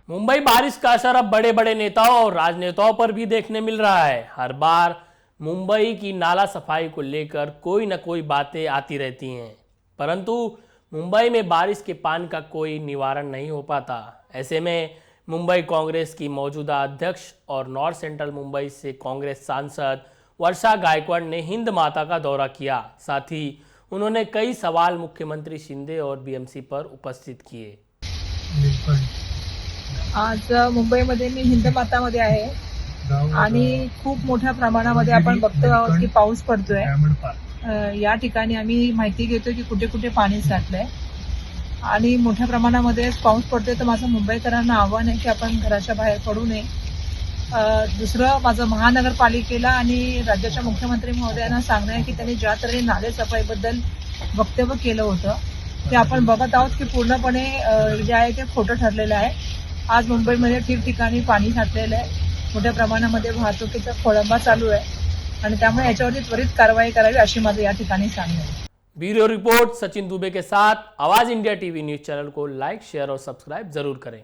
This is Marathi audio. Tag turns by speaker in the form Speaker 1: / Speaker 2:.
Speaker 1: मुंबई बारिश का असर अब बड़े बड़े नेताओं और राजनेताओं पर भी देखने मिल रहा है। हर बार मुंबई की नाला सफाई को लेकर कोई न कोई बातें आती रहती हैं, परंतु मुंबई में बारिश के पानी का कोई निवारण नहीं हो पाता। ऐसे में मुंबई कांग्रेस की मौजूदा अध्यक्ष और नॉर्थ सेंट्रल मुंबई से कांग्रेस सांसद वर्षा गायकवाड़ ने हिंद माता का दौरा किया। साथ ही उन्होंने कई सवाल मुख्यमंत्री शिंदे और बीएमसी पर उपस्थित किए।
Speaker 2: आज मुंबईमध्ये मी हिंदमातामध्ये आहे आणि खूप मोठ्या प्रमाणामध्ये आपण बघतो आहोत की पाऊस पडतोय। या ठिकाणी आम्ही माहिती घेतोय की कुठे कुठे पाणी साठलंय आणि मोठ्या प्रमाणामध्ये पाऊस पडतोय। तर माझं मुंबईकरांना आव्हान आहे की आपण घराच्या बाहेर पडू नये। दुसरं माझं महानगरपालिकेला आणि राज्याच्या मुख्यमंत्री महोदयांना सांगणं आहे की त्यांनी ज्या तऱ्हेने नाले सफाईबद्दल वक्तव्य केलं होतं ते आपण बघत आहोत की पूर्णपणे जे आहे ते खोटं ठरलेलं आहे। आज मुंबईमध्ये ठिकठिकाणी पाणी साठलेलं आहे, मोठ्या प्रमाणामध्ये वाहतुकीचा खोळंबा चालू आहे आणि त्यामुळे याच्यावरती त्वरित कारवाई करावी अशी माझं या ठिकाणी सांगणं आहे।
Speaker 1: ब्यूरो रिपोर्ट सचिन दुबे के साथ आवाज इंडिया टीवी न्यूज चैनल को लाइक, शेयर और सब्सक्राइब जरूर करें।